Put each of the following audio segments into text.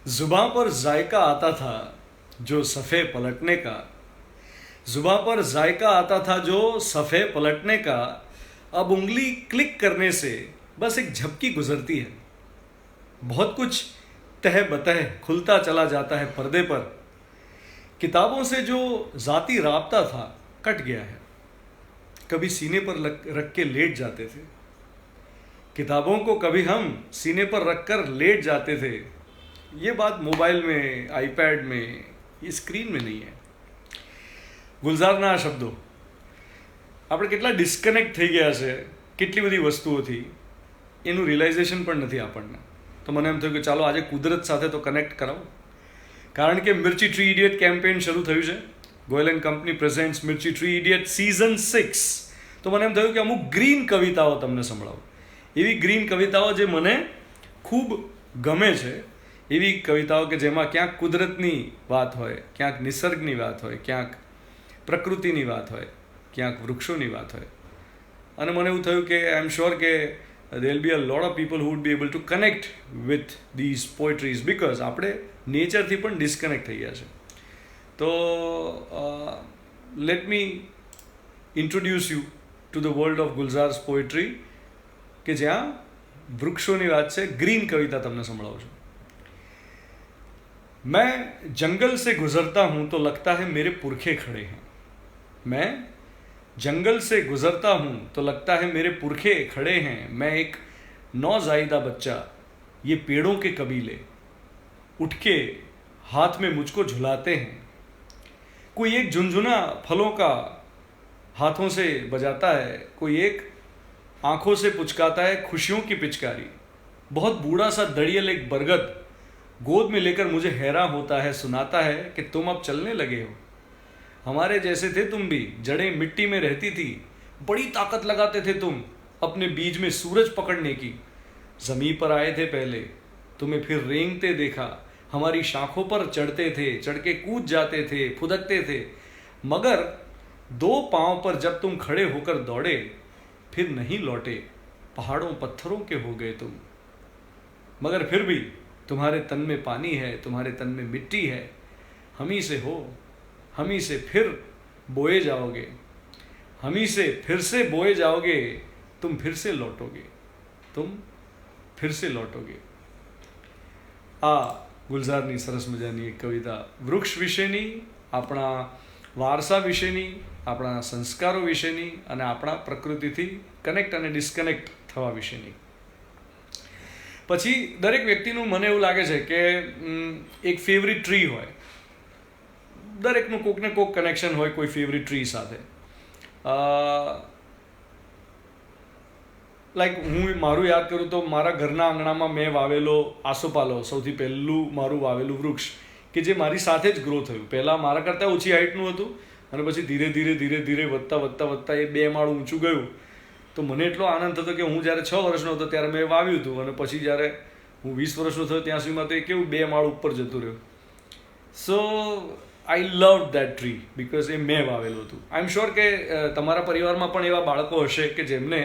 जुबां पर जायका आता था जो सफ़े पलटने का। जुबां पर जायका आता था जो सफ़े पलटने का। अब उंगली क्लिक करने से बस एक झपकी गुजरती है। बहुत कुछ तह बतह खुलता चला जाता है पर्दे पर। किताबों से जो ज़ाती राब्ता था कट गया है। कभी सीने पर रख के लेट जाते थे। किताबों को कभी हम सीने पर रख कर लेट जाते थे। ये बात मोबाइल में, आईपैड में, ये स्क्रीन में नहीं है। ગુલઝારના શબ્દો આપણે કેટલા ડિસ્કનેક્ટ થઈ ગયા છે કેટલી બધી વસ્તુઓથી, એનું રિયલાઇઝેશન પણ નથી આપણને. તો મને એમ થયું કે ચાલો આજે કુદરત સાથે તો કનેક્ટ કરાવો, કારણ કે મિર્ચી ટ્રી ઇડિયટ કેમ્પેઇન શરૂ થયું છે. Goyal and company presents Mirchi tree idiot season 6. તો મને એમ થયું કે અમુક ગ્રીન કવિતાઓ તમને સંભળાવું. એવી ગ્રીન કવિતાઓ જે મને ખૂબ ગમે છે, એવી કવિતાઓ કે જેમાં ક્યાંક કુદરતની વાત હોય, ક્યાંક નિસર્ગની વાત હોય, ક્યાંક પ્રકૃતિની વાત હોય, ક્યાંક વૃક્ષોની વાત હોય. અને મને એવું થયું કે આઈ એમ શ્યોર કે there will be a lot of people who would be able to connect with these poetries because આપણે નેચરથી પણ ડિસ્કનેક્ટ થઈ ગયા છે. તો let me introduce you to the world of Gulzar's poetry, કે જ્યાં વૃક્ષોની વાત છે. ગ્રીન કવિતા તમને સંભળાવું છું. मैं जंगल से गुजरता हूँ तो लगता है मेरे पुरखे खड़े हैं. मैं जंगल से गुजरता हूँ तो लगता है मेरे पुरखे खड़े हैं. मैं एक नौज़ायदा बच्चा ये पेड़ों के कबीले उठ के हाथ में मुझको झुलाते हैं. कोई एक झुनझुना फलों का हाथों से बजाता है, कोई एक आंखों से पुचकाता है खुशियों की पिचकारी. बहुत बूढ़ा सा दड़ियल एक बरगद गोद में लेकर मुझे हैरान होता है, सुनाता है कि तुम अब चलने लगे हो. हमारे जैसे थे तुम भी, जड़ें मिट्टी में रहती थी, बड़ी ताकत लगाते थे तुम अपने बीज में सूरज पकड़ने की. ज़मीन पर आए थे पहले, तुम्हें फिर रेंगते देखा, हमारी शाखों पर चढ़ते थे, चढ़ के कूद जाते थे, फुदकते थे. मगर 2 पाँव पर जब तुम खड़े होकर दौड़े, फिर नहीं लौटे, पहाड़ों पत्थरों के हो गए तुम. मगर फिर भी तुम्हारे तन में पानी है, तुम्हारे तन में मिट्टी है. हम ही से हो, हम ही से फिर बोए जाओगे, हम ही से फिर से बोए जाओगे, तुम फिर से लौटोगे, तुम फिर से लौटोगे. આ ગુલઝારની સરસ મજાની એક કવિતા વૃક્ષ વિશેની, આપણા વારસા વિશેની, આપણા સંસ્કારો વિશેની અને આપણા પ્રકૃતિથી કનેક્ટ અને ડિસ્કનેક્ટ થવા વિશેની. પછી દરેક વ્યક્તિનું મને એવું લાગે છે કે એક ફેવરિટ ટ્રી હોય. દરેકનું કોઈક ને કોઈક કનેક્શન હોય કોઈ ફેવરિટ ટ્રી સાથે. લાઈક હું મારું યાદ કરું તો મારા ઘરના આંગણામાં મેં વાવેલો આસોપાલો સૌથી પહેલું મારું વાવેલું વૃક્ષ, કે જે મારી સાથે જ ગ્રો થયું. પહેલાં મારા કરતાં ઓછી હાઇટનું હતું અને પછી ધીરે ધીરે ધીરે ધીરે વધતા એ 2 માળ ઊંચું ગયું. તો મને એટલો આનંદ થતો કે હું જ્યારે 6 વર્ષનો હતો ત્યારે મેં વાવ્યું હતું, અને પછી જ્યારે હું 20 વર્ષનો થયો ત્યાં સુધીમાં તો એ કેવું 2 માળ ઉપર જતું રહ્યું. સો આઈ લવ દેટ ટ્રી બિકોઝ એ મેં વાવેલું હતું. આઈ એમ શ્યોર કે તમારા પરિવારમાં પણ એવા બાળકો હશે કે જેમને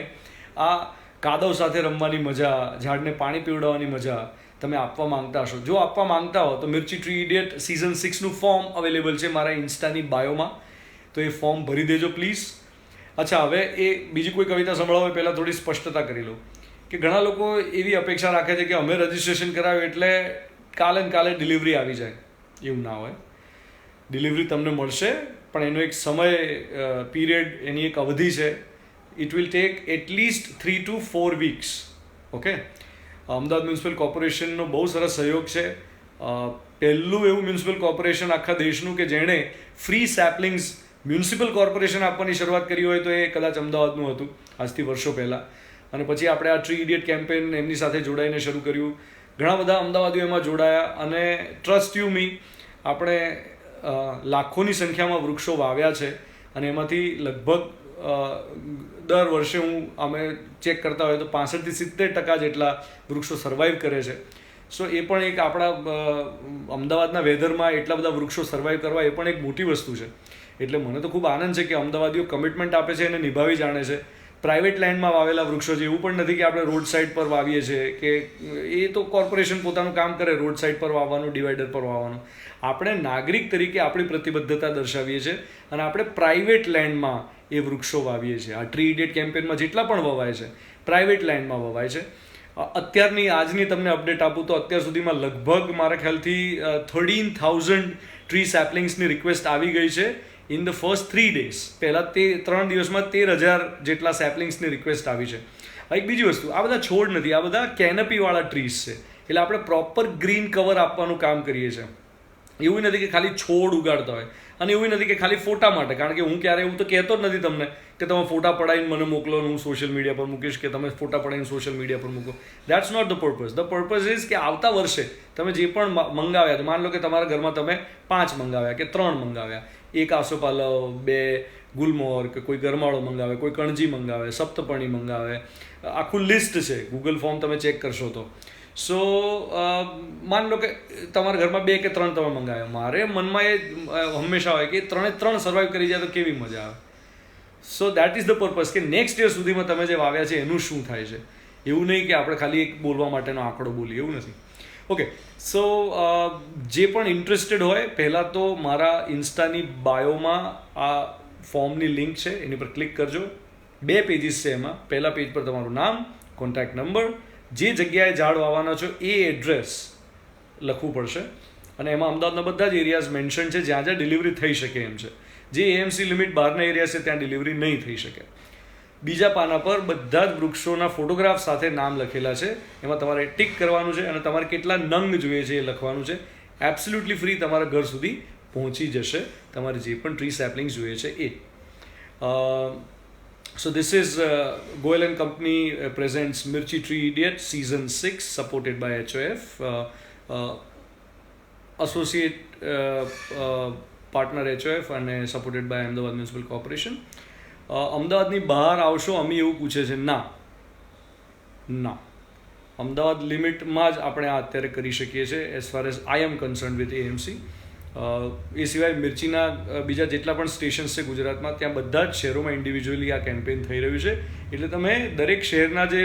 આ કાદવ સાથે રમવાની મજા, ઝાડને પાણી પીવડાવવાની મજા તમે આપવા માંગતા હશો. જો આપવા માંગતા હો તો મિર્ચી ટ્રી ઇડિયટ સિઝન 6નું ફોર્મ અવેલેબલ છે મારા ઇન્સ્ટાની બાયોમાં, તો એ ફોર્મ ભરી દેજો પ્લીઝ. અચ્છા, હવે એ બીજી કોઈ કવિતા સંભળાવો પહેલાં થોડી સ્પષ્ટતા કરી લઉં કે ઘણા લોકો એવી અપેક્ષા રાખે છે કે અમે રજિસ્ટ્રેશન કરાવ્યું એટલે કાલે ને કાલે ડિલિવરી આવી જાય. એવું ના હોય. ડિલિવરી તમને મળશે, પણ એનો એક સમય પીરિયડ, એની એક અવધિ છે. It will take at least 3 to 4 weeks. Okay. Ahmedabad municipal કોર્પોરેશનનો બહુ સરસ સહયોગ છે. પહેલું એવું મ્યુનિસિપલ કોર્પોરેશન આખા દેશનું કે જેણે ફ્રી સેપલિંગ્સ મ્યુનિસિપલ કોર્પોરેશન આપવાની શરૂઆત કરી હોય તો એ કદાચ અમદાવાદનું હતું આજથી વર્ષો પહેલાં. અને પછી આપણે આ ટ્રી ઇડિયટ કેમ્પેઇન એમની સાથે જોડાઈને શરૂ કર્યું. ઘણા બધા અમદાવાદીઓ એમાં જોડાયા અને ટ્રસ્ટ યુ મી આપણે લાખોની સંખ્યામાં વૃક્ષો વાવ્યા છે. અને એમાંથી લગભગ દર વર્ષે અમે ચેક કરતા હોય તો 65-70% જેટલા વૃક્ષો સર્વાઈવ કરે છે. સો એ પણ એક આપણા અમદાવાદના વેધરમાં એટલા બધા વૃક્ષો સર્વાઈવ કરવા એ પણ એક મોટી વસ્તુ છે. એટલે મને તો ખૂબ આનંદ છે કે અમદાવાદીઓ કમિટમેન્ટ આપે છે અને નિભાવી જાણે છે. પ્રાઇવેટ લેન્ડમાં વાવેલા વૃક્ષો છે. એવું પણ નથી કે આપણે રોડ સાઈડ પર વાવીએ છીએ, કે એ તો કોર્પોરેશન પોતાનું કામ કરે, રોડ સાઈડ પર વાવવાનું, ડિવાઈડર પર વાવવાનું. આપણે નાગરિક તરીકે આપણી પ્રતિબદ્ધતા દર્શાવીએ છીએ અને આપણે પ્રાઇવેટ લેન્ડમાં એ વૃક્ષો વાવીએ છીએ. આ ટ્રી ઇડિયટ કેમ્પેનમાં જેટલા પણ વવાય છે પ્રાઇવેટ લેન્ડમાં વવાય છે. અત્યારની આજની તમને અપડેટ આપું તો અત્યાર સુધીમાં લગભગ મારા ખ્યાલથી 13,000 ટ્રી સેપલિંગ્સની રિક્વેસ્ટ આવી ગઈ છે ઇન ધ ફર્સ્ટ 3 days. પહેલાં 3 દિવસમાં 13,000 જેટલા સેપલિંગ્સની રિક્વેસ્ટ આવી છે. એક બીજી વસ્તુ, આ બધા છોડ નથી, આ બધા કેનપીવાળા ટ્રીઝ છે. એટલે આપણે પ્રોપર ગ્રીન કવર આપવાનું કામ કરીએ છીએ. એવું નથી કે ખાલી છોડ ઉગાડતા હોય, અને એવું નથી કે ખાલી ફોટા માટે. કારણ કે હું ક્યારે એવું તો કહેતો જ નથી તમને કે તમે ફોટા પડાવીને મને મોકલો, હું સોશિયલ મીડિયા પર મૂકીશ, કે તમે ફોટા પડાવીને સોશિયલ મીડિયા પર મૂકો. That's not the purpose. The purpose is કે આવતા વર્ષે તમે જે પણ મંગાવ્યા, માન લો કે તમારા ઘરમાં તમે 5 મંગાવ્યા કે 3 મંગાવ્યા, 1 આસોપાલવ, 2 ગુલમોહર, કે કોઈ ગરમાળો મંગાવે, કોઈ કણજી મંગાવે, સપ્તપર્ણી મંગાવે, આખું લિસ્ટ છે. ગૂગલ ફોર્મ તમે ચેક કરશો તો. સો માન લો કે તમારા ઘરમાં 2 કે 3 તમે મંગાવ્યા. મારે મનમાં એ હંમેશા હોય કે 3 સર્વાઈવ કરી જાય તો કેવી મજા આવે. So that is the purpose કે નેક્સ્ટ યર સુધીમાં તમે જે વાવ્યા છે એનું શું થાય છે. એવું નહીં કે આપણે ખાલી એક બોલવા માટેનો આંકડો બોલીએ, એવું નથી. ઓકે, સો જે પણ ઇન્ટરેસ્ટેડ હોય, પહેલાં તો મારા ઇન્સ્ટાની બાયોમાં આ ફોર્મની લિંક છે, એની પર ક્લિક કરજો. 2 પેજીસ છે એમાં. પહેલા પેજ પર તમારું નામ, કોન્ટેક્ટ નંબર, જે જગ્યાએ ઝાડ વાવવાના છો એ એડ્રેસ લખવું પડશે, અને એમાં અમદાવાદના બધા જ એરિયાઝ મેન્શન છે જ્યાં જ્યાં ડિલિવરી થઈ શકે એમ છે. જે એએમસી લિમિટ બહારના એરિયા છે ત્યાં ડિલિવરી નહીં થઈ શકે. બીજા પાના પર બધા જ વૃક્ષોના ફોટોગ્રાફ સાથે નામ લખેલા છે. એમાં તમારે ટિક કરવાનું છે અને તમારે કેટલા નંગ જોઈએ છે એ લખવાનું છે. એબ્સોલ્યુટલી ફ્રી તમારા ઘર સુધી પહોંચી જશે તમારે જે પણ ટ્રી સેપલિંગ્સ જોઈએ છે એ. So this is Goel and Company presents Mirchi Tree Idiot Season 6 supported by HOF. Associate partner HOF અને supported by Ahmedabad Municipal Corporation. અમદાવાદની બહાર આવશો અમે એવું પૂછે છે? ના, અમદાવાદ લિમિટમાં જ આપણે આ અત્યારે કરી શકીએ છીએ as far as I am concern with AMC. એ સિવાય મિર્ચીના બીજા જેટલા પણ સ્ટેશન્સ છે ગુજરાતમાં, ત્યાં બધા જ શહેરોમાં ઇન્ડિવિજ્યુઅલી આ કેમ્પેન થઈ રહ્યું છે. એટલે તમે દરેક શહેરના જે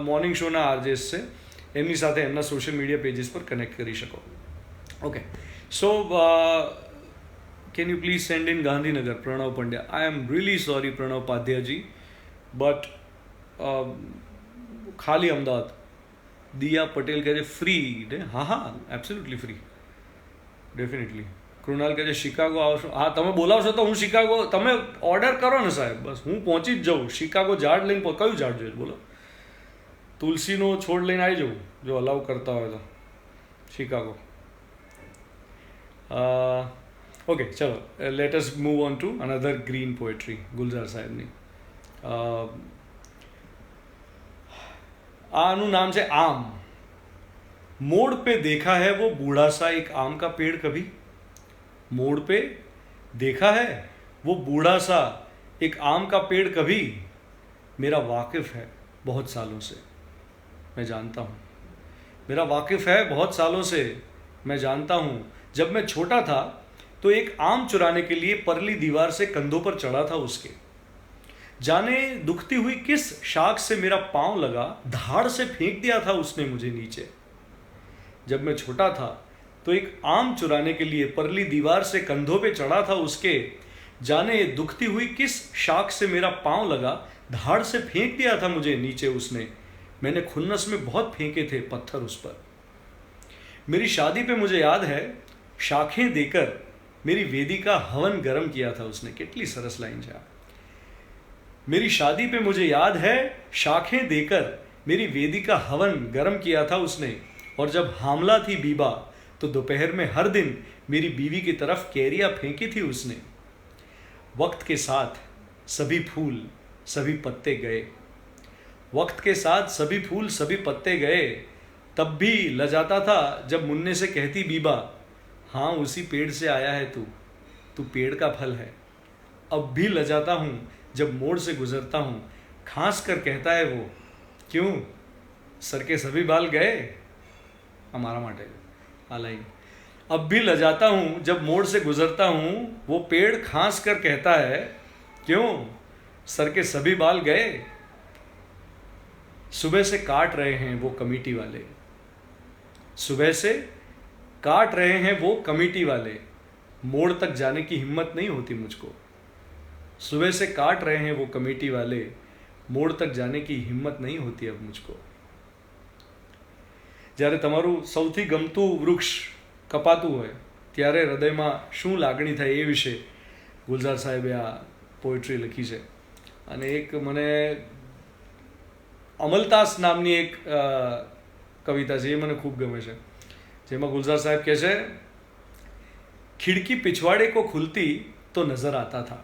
મોર્નિંગ શોના આરજેસ છે એમની સાથે એમના સોશિયલ મીડિયા પેજીસ પર કનેક્ટ કરી શકો. Okay, so can you please send in Gandhinagar? Pranav Pandya. I am really sorry Pranav Padhyaji, but ખાલી અમદાવાદ. દિયા પટેલ કહે છે ફ્રી ને? હા, એબ્સોલ્યુટલી ફ્રી, ડેફિનેટલી. કૃણાલ કહે છે શિકાગો આવશો? હા, તમે બોલાવશો તો હું શિકાગો, તમે ઓર્ડર કરો ને સાહેબ, બસ હું પહોંચી જ જાઉં. શિકાગો ઝાડ લઈને, કયું ઝાડ જોઈએ બોલો? તુલસીનો છોડ લઈને આવી જાઉં જો અલાઉ કરતા હોય તો. શિકાગો. ઓકે, ચલો, let us move on to another green poetry Gulzar સાહેબની. આનું નામ છે આમ. मोड़ पे देखा है वो बूढ़ा सा एक आम का पेड़ कभी, मोड़ पे देखा है वो बूढ़ा सा एक आम का पेड़ कभी, मेरा वाकिफ है बहुत सालों से मैं जानता हूँ, मेरा वाकिफ है बहुत सालों से मैं जानता हूँ. जब मैं छोटा था तो एक आम चुराने के लिए परली दीवार से कंधों पर चढ़ा था उसके, जाने दुखती हुई किस शाख से मेरा पांव लगा, धाड़ से फेंक दिया था उसने मुझे नीचे. जब मैं छोटा था तो एक आम चुराने के लिए परली दीवार से कंधों पे चढ़ा था उसके, जाने दुखती हुई किस शाख से मेरा पांव लगा, धाड़ से फेंक दिया था मुझे नीचे उसने, मैंने खुन्नस में बहुत फेंके थे पत्थर उस पर. मेरी शादी पे मुझे याद है शाखें देकर मेरी वेदी का हवन गर्म किया था उसने. કેટલી સરસ લાઈન છે આ. मेरी शादी पे मुझे याद है शाखें देकर मेरी वेदी का हवन गर्म किया था उसने, और जब हामला थी बीबा तो दोपहर में हर दिन मेरी बीवी की तरफ कैरियाँ फेंकी थी उसने. वक्त के साथ सभी फूल सभी पत्ते गए, वक्त के साथ सभी फूल सभी पत्ते गए, तब भी लजाता था जब मुन्ने से कहती बीबा, हाँ उसी पेड़ से आया है तू, तू पेड़ का फल है. अब भी लजाता हूँ जब मोड़ से गुजरता हूँ, खांस कर कहता है वो, क्यों सर के सभी बाल गए. हमारा माटे आ लाइन. अब भी लजाता हूँ जब मोड़ से गुजरता हूँ, वो पेड़ खांस कर कहता है, क्यों सर के सभी बाल गए. सुबह से काट रहे हैं वो कमेटी वाले, सुबह से काट रहे हैं वो कमेटी वाले, मोड़ तक जाने की हिम्मत नहीं होती मुझको। सुबह से काट रहे हैं वो कमेटी वाले, मोड़ तक जाने की हिम्मत નહીં હોતી अब मुझको। જ્યારે તમારું સૌથી ગમતું વૃક્ષ કપાતું હોય ત્યારે હૃદયમાં શું લાગણી થાય એ વિશે ગુલઝાર સાહેબે આ પોએટ્રી લખી છે। અને એક મને અમલતાસ નામની એક કવિતા છે, એ મને ખૂબ ગમે છે, જેમાં ગુલઝાર સાહેબ કહે છે, खिड़की पिछवाड़े को खुलती तो नजर आता था,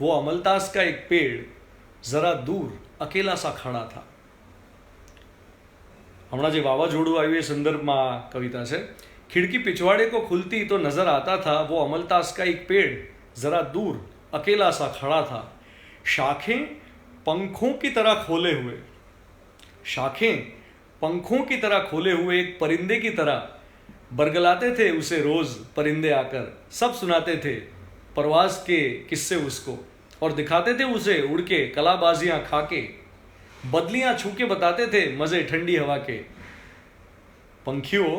वो अमलतास का एक पेड़ जरा दूर अकेला सा खड़ा था। हमारा जो वावाझोड़ू आयु એ સંદર્ભમાં કવિતા છે। खिड़की पिछवाड़े को खुलती तो नजर आता था, वो अमलतास का एक पेड़ जरा दूर अकेला सा खड़ा था, शाखें पंखों की तरह खोले हुए, शाखें पंखों की तरह खोले हुए एक परिंदे की तरह बरगलाते थे उसे रोज परिंदे आकर, सब सुनाते थे परवाज के किस्से उसको, और दिखाते थे उसे उड़ के कलाबाजियां खाके, बदलियां छू के बताते थे मजे ठंडी हवा के। पंखियों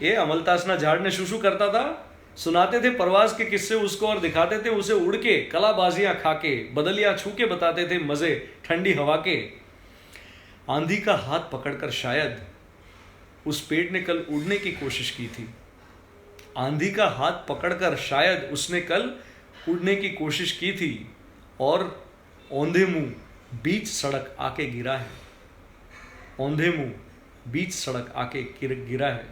ये अमलतासना झाड़ ने शू करता था, सुनाते थे परवाज के किस्से उसको और दिखाते थे उसे उड़ के कलाबाजियां खाके, बदलियां छू के बताते थे मजे ठंडी हवा के। आंधी का हाथ पकड़कर शायद उस पेड़ ने कल उड़ने की कोशिश की थी, आंधी का हाथ पकड़कर शायद उसने कल उड़ने की कोशिश की थी, और औंधे मुंह बीच सड़क आके गिरा है, औंधे मुंह बीच सड़क आके गिरा है।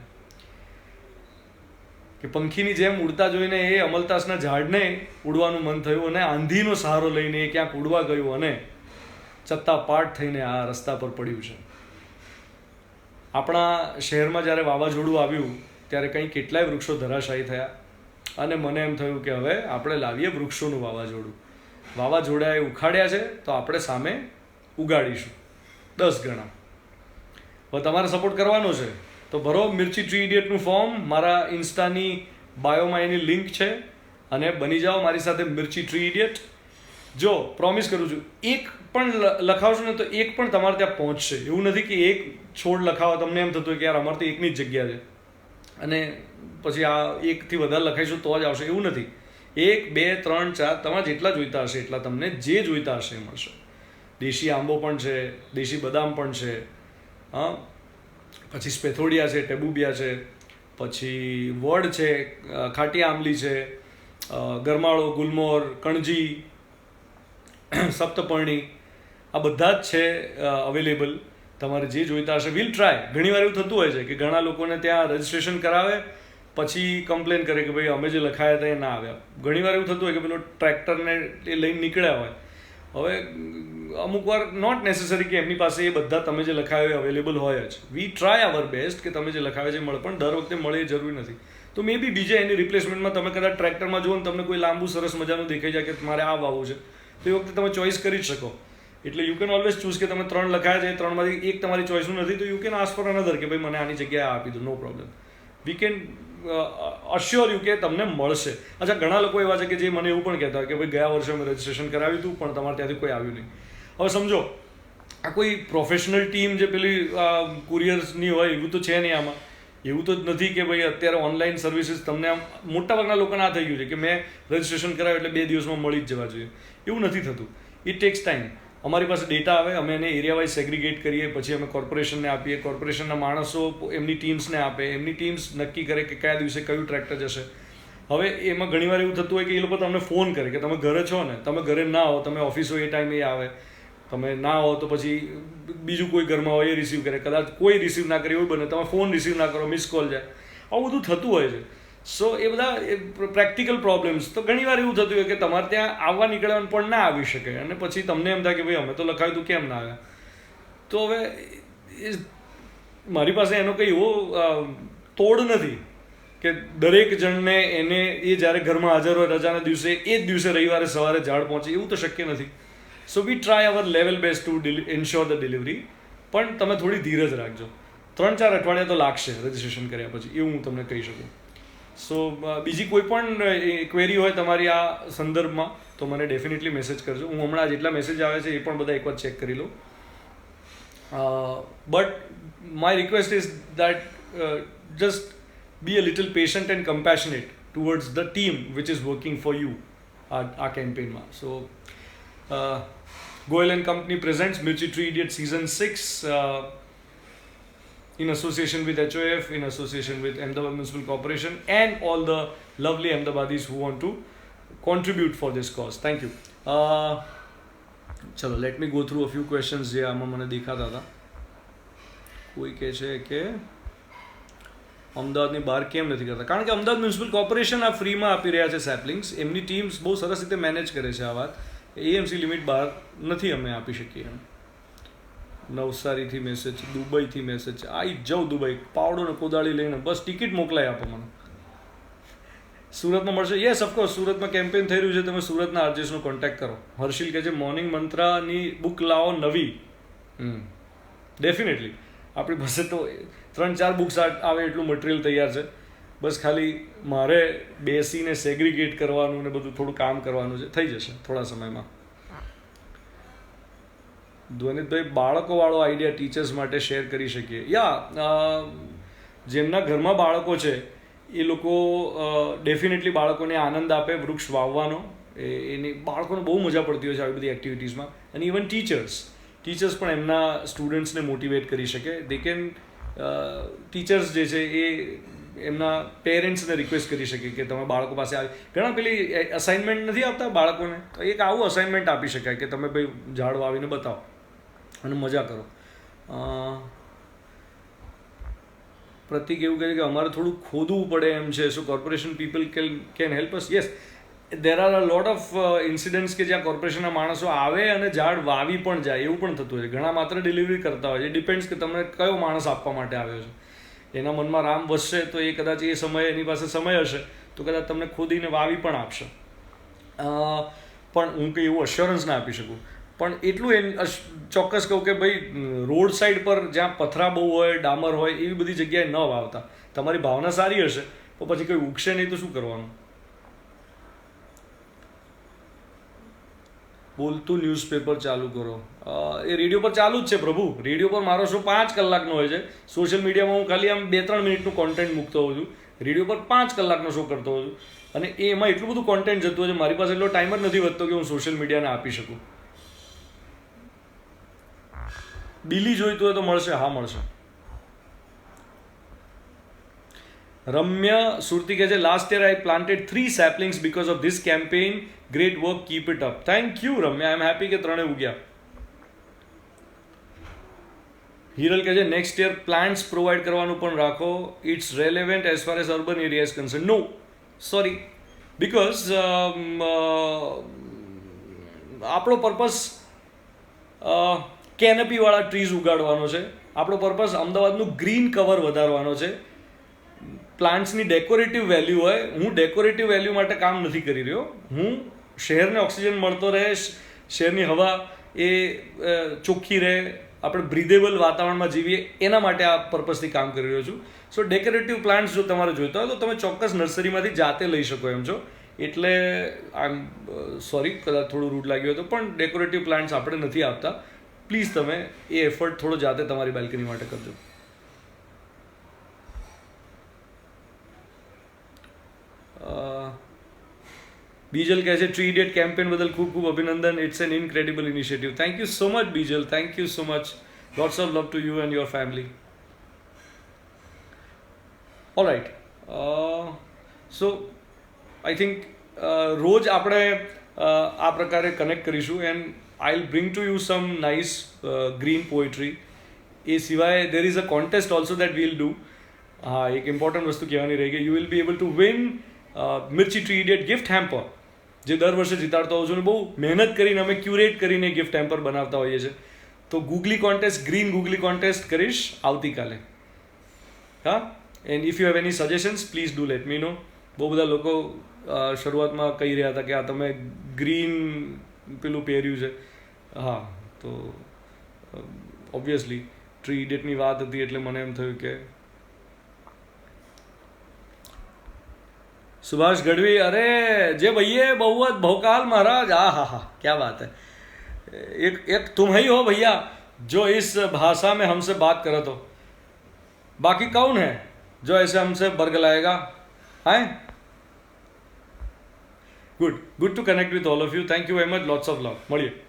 કે પંખીની જેમ ઉડતા જોઈને એ અમલતાસના ઝાડને ઉડવાનું મન થયું અને આંધીનો સહારો લઈને એ ક્યાંક ઉડવા ગયું અને ચત્તાપાટ થઈને આ રસ્તા પર પડ્યું છે। આપણા શહેરમાં જ્યારે વાવાઝોડું આવ્યું ત્યારે કંઈ કેટલાય વૃક્ષો ધરાશાયી થયા અને મને એમ થયું કે હવે આપણે લાવીએ વૃક્ષોનું વાવાઝોડું, વાવાઝોડાએ ઉખાડ્યા છે તો આપણે સામે ઉગાડીશું 10 ગણા। હવે તમારે સપોર્ટ કરવાનો છે તો ભરો મિર્ચી ટ્રી ઇડિયટનું ફોર્મ, મારા ઇન્સ્ટાની બાયોમાં એની લિંક છે અને બની જાઓ મારી સાથે મિર્ચી ટ્રી ઇડિયટ। જો પ્રોમિસ કરું છું એક પણ લખાવશો ને તો એક પણ તમારે ત્યાં પહોંચશે, એવું નથી કે એક છોડ લખાવો તમને એમ થતું હોય કે યાર અમારે તો એકની જ જગ્યા છે અને પછી આ એકથી વધારે લખાઈશું તો જ આવશે, એવું નથી। 1 2 3 4 તમારે જેટલા જોઈતા હશે એટલા તમને જે જોઈતા હશે એ મળશે। દેશી આંબો પણ છે, દેશી બદામ પણ છે, હા, પછી સ્પેથોડિયા છે, ટેબુબિયા છે, પછી વડ છે, ખાટી આંબલી છે, ગરમાળો, ગુલમોર, કણજી, સપ્તપર્ણી, આ બધા જ છે અવેલેબલ। તમારે જે જોઈતા હશે વિલ ટ્રાય। ઘણીવાર એવું થતું હોય છે કે ઘણા લોકોને ત્યાં રજિસ્ટ્રેશન કરાવે પછી કમ્પ્લેન કરે કે ભાઈ અમે જે લખાયા હતા એ ના આવ્યા। ઘણીવાર એવું થતું હોય કે પેલો ટ્રેક્ટરને એ લઈને નીકળ્યા હોય, હવે અમુક વાર નોટ નેસેસરી કે એમની પાસે એ બધા તમે જે લખાયો એ અવેલેબલ હોય જ। વી ટ્રાય અવર બેસ્ટ કે તમે જે લખાવે છે મળે, પણ દર વખતે મળે એ જરૂરી નથી। તો મે બી બીજા એની રિપ્લેસમેન્ટમાં તમે કદાચ ટ્રેક્ટરમાં જુઓ ને તમને કોઈ લાંબુ સરસ મજાનું દેખાઈ જાય કે મારે આ વાવવું છે તો એ વખતે તમે ચોઈસ કરી જ શકો। એટલે યુ કેન ઓલવેઝ ચૂઝ કે તમે 3 લખાયા છે, 3માંથી એક તમારી ચોઈસનું નથી તો you can ask for another કે ભાઈ મને આની જગ્યાએ આપી દો, no problem, we can assure you કે તમને મળશે। અચ્છા, ઘણા લોકો એવા છે કે જે મને એવું પણ કહેતા હોય કે ભાઈ ગયા વર્ષે અમે રજિસ્ટ્રેશન કરાવ્યું હતું પણ તમારે ત્યાંથી કોઈ આવ્યું નહીં। હવે સમજો આ કોઈ પ્રોફેશનલ ટીમ જે પેલી કુરિયર્સની હોય એવું તો છે નહીં આમાં, એવું તો જ નથી કે ભાઈ અત્યારે ઓનલાઈન સર્વિસીસ તમને આમ મોટાભાગના લોકોને આ થઈ ગયું છે કે મેં રજિસ્ટ્રેશન કરાવ્યું એટલે 2 દિવસમાં મળી જ જવા જોઈએ, એવું નથી થતું। It tax time. અમારી પાસે ડેટા આવે, અમે એને એરિયા વાઇઝ સેગ્રીગેટ કરીએ, પછી અમે કોર્પોરેશનને આપીએ, કોર્પોરેશનના માણસો એમની ટીમ્સને આપે, એમની ટીમ્સ નક્કી કરે કે કયા દિવસે કયું ટ્રેક્ટર જશે। હવે એમાં ઘણીવાર એવું થતું હોય કે એ લોકો તમને ફોન કરે કે તમે ઘરે છો ને, તમે ઘરે ના હો, તમે ઓફિસ હોય એ ટાઈમે એ આવે, તમે ના હો તો પછી બીજું કોઈ ઘરમાં હોય એ રિસીવ કરે, કદાચ કોઈ રિસીવ ના કરે એવું બને, તમે ફોન રિસીવ ના કરો, મિસ કોલ જાય, આવું બધું થતું હોય છે। સો એ બધા પ્રેક્ટિકલ પ્રોબ્લેમ્સ, તો ઘણીવાર એવું થતું હોય કે તમારે ત્યાં આવવા નીકળવાનું પણ ના આવી શકે અને પછી તમને એમ થાય કે ભાઈ અમે તો લખાવ્યું તું કેમ ના આવ્યા। તો હવે મારી પાસે એનો કંઈ એવો તોડ નથી કે દરેક જણને એને એ જ્યારે ઘરમાં હાજર હોય રજાના દિવસે એ જ દિવસે રવિવારે સવારે ઝાડ પહોંચે, એવું તો શક્ય નથી। So we try our level best to ensure the delivery, પણ તમે થોડી ધીરજ રાખજો, 3-4 અઠવાડિયા તો લાગશે રજિસ્ટ્રેશન કર્યા પછી, એવું હું તમને કહી શકું। સો બીજી કોઈ પણ ક્વેરી હોય તમારી આ સંદર્ભમાં તો મને ડેફિનેટલી મેસેજ કરજો। હું હમણાં જેટલા મેસેજ આવે છે એ પણ બધા એકવાર ચેક કરી લઉં But my request is that just be a little patient and compassionate towards the team which is working for you, our campaign. So, Goel and Company presents Mirchi Tree Idiot Season 6 in association with HOF, in association with Ahmedabad Municipal Corporation, and all the lovely Ahmedabadis who want to contribute for this cause. Thank you. ચલો let me go through a few questions જે આમાં મને દેખાતા હતા. કોઈ કહે છે કે અમદાવાદની બહાર કેમ નથી કરતા? કારણ કે અમદાવાદ મ્યુનિસિપલ કોર્પોરેશન આ ફ્રીમાં આપી રહ્યા છે સેપલિંગ્સ. એમની ટીમ્સ બહુ સરસ રીતે મેનેજ કરે છે આ વાત. એએમસી લિમિટ બહાર નથી અમે આપી શકીએ એમ. નવસારીથી મેસેજ, દુબઈથી મેસેજ, આવી જાઉં દુબઈ, પાવડો ને કોદાળી લઈને બસ ટિકિટ મોકલાય આપો મને. સુરતમાં મળશે? યસ ઓફકોર્સ, સુરતમાં કેમ્પેન થઈ રહ્યું છે, તમે સુરતના આરજેસનો કોન્ટેક્ટ કરો. હર્ષિલ કહે છે મોર્નિંગ મંત્રાની બુક લાવો નવી. ડેફિનેટલી આપણી પાસે તો 3-4 બુક્સ આવે એટલું મટીરિયલ તૈયાર છે. બસ ખાલી મારે બેસીને સેગ્રીગેટ કરવાનું ને બધું થોડું કામ કરવાનું છે. થઈ જશે થોડા સમયમાં. ધ્વનિતભાઈ, બાળકોવાળો આઈડિયા ટીચર્સ માટે શેર કરી શકીએ? જેમના ઘરમાં બાળકો છે એ લોકો ડેફિનેટલી બાળકોને આનંદ આપે વૃક્ષ વાવવાનો. એની બાળકોને બહુ મજા પડતી હોય છે આવી બધી એક્ટિવિટીઝમાં. અને ઇવન ટીચર્સ પણ એમના સ્ટુડન્ટ્સને મોટિવેટ કરી શકે. દે કેન ટીચર્સ જે છે એ એમના પેરેન્ટ્સને રિક્વેસ્ટ કરી શકે કે તમે બાળકો પાસે આવી, ઘણા પેલી અસાઇનમેન્ટ નથી આપતા બાળકોને, તો એક આવું અસાઇનમેન્ટ આપી શકાય કે તમે ભાઈ ઝાડ વાવીને બતાવો અને મજા કરો. પ્રતિક એવું કહે છે કે અમારે થોડું ખોદવું પડે એમ છે. So corporation people can help us? Yes, there are a lot of incidents કે જ્યાં કોર્પોરેશનના માણસો આવે અને ઝાડ વાવી પણ જાય, એવું પણ થતું હોય છે. ઘણા માત્ર ડિલિવરી કરતા હોય છે. ડિપેન્ડ્સ કે તમને કયો માણસ આપવા માટે આવ્યો છે. એના મનમાં રામ વસશે તો એ કદાચ એ સમયે એની પાસે સમય હશે તો કદાચ તમને ખોદીને વાવી પણ આપશે. પણ હું કંઈ એવું અશ્યોરન્સ ના આપી શકું. પણ એટલું ચોક્કસ કહું કે ભાઈ રોડ સાઈડ પર જ્યાં પથરા બહુ હોય, ડામર હોય, એવી બધી જગ્યાએ ન વાવતા. તમારી ભાવના સારી હશે તો પછી કંઈ ઉગશે નહીં તો શું કરવાનું? બોલતું ન્યૂઝપેપર ચાલુ કરો. એ રેડિયો પર ચાલુ જ છે પ્રભુ. રેડિયો પર મારો શો 5 કલાકનો હોય છે. સોશિયલ મીડિયામાં હું ખાલી આમ 2-3 મિનિટનું કોન્ટેન્ટ મૂકતો હોઉં છું. રેડિયો પર 5 કલાકનો શો કરતો હોઉં છું. અને એમાં એટલું બધું કોન્ટેન્ટ જતું હોય છે, મારી પાસે એટલો ટાઈમ જ નથી વધતો કે હું સોશિયલ મીડિયાને આપી શકું. બિલી જોઈતું હોય તો મળશે? હા, મળશે. રમ્ય સુરતી કહે છે last year I planted 3 સેપલિંગ્સ because of this campaign. Great work, keep it up. Thank you રમ્યા. આઈ એમ હેપી કે 3 ઉગ્યા. હિરલ કહે છે નેક્સ્ટ યર પ્લાન્ટ્સ પ્રોવાઈડ કરવાનું પણ રાખો. It's relevant as far as urban area is concern. No, sorry, because આપણો purpose કેનપીવાળા trees ઉગાડવાનો છે. આપણો પર્પઝ અમદાવાદનું ગ્રીન કવર વધારવાનો છે. પ્લાન્ટ્સની ડેકોરેટિવ વેલ્યુ હોય. હું ડેકોરેટિવ વેલ્યુ માટે કામ નથી કરી રહ્યો. હું શહેરને ઓક્સિજન મળતો રહે, શહેરની હવા એ ચોખ્ખી રહે, આપણે બ્રીધેબલ વાતાવરણમાં જીવીએ, એના માટે આ પર્પઝથી કામ કરી રહ્યો છું. સો ડેકોરેટિવ પ્લાન્ટ્સ જો તમારે જોઈતા હોય તો તમે ચોક્કસ નર્સરીમાંથી જાતે લઈ શકો એમ છો. એટલે આઈ એમ સોરી, કદાચ થોડું રૂટ લાગ્યું હતું, પણ ડેકોરેટિવ પ્લાન્ટ્સ આપણે નથી આપતા. પ્લીઝ તમે એ એફર્ટ થોડો જાતે તમારી બેલ્કની માટે કરજો. બીજલ કહે છે ટ્રી ઇડિયટ કેમ્પેન બદલ ખૂબ ખૂબ અભિનંદન. It's an incredible initiative. Thank you so much Bijal. Thank you so much. Lots of love to you and your family. All right. So I think રોજ આપણે આ પ્રકારે કનેક્ટ કરીશું. And I will bring to you some nice green poetry. એ સિવાય there is a contest also that will do. હા, એક important વસ્તુ કહેવાની રહી ગઈ. You will be able to win Mirchi tree idiot gift hamper, જે દર વર્ષે જીતાડતો હોઉં છું. અને બહુ મહેનત કરીને અમે ક્યુરેટ કરીને ગિફ્ટ હેમ્પર બનાવતા હોઈએ છીએ. તો googly contest, green googly contest કરીશ આવતીકાલે. હા, and if you have any suggestions please do let me know. બહુ બધા લોકો શરૂઆતમાં કહી રહ્યા હતા કે આ તમે ગ્રીન પેલું પહેર્યું છે. હા, તો ઓબ્વિયસલી ટ્રી ઇડિયટની વાત હતી એટલે મને એમ થયું કે सुभाष गढ़वी, अरे जे भैया बहुत भौकाल महाराज, आ हा हा क्या बात है. एक तुम ही हो भैया जो इस भाषा में हमसे बात करे तो बाकी कौन है जो ऐसे हमसे बरगलाएगा है। Good to connect with all of you, thank you very much, lots of love, મળીએ।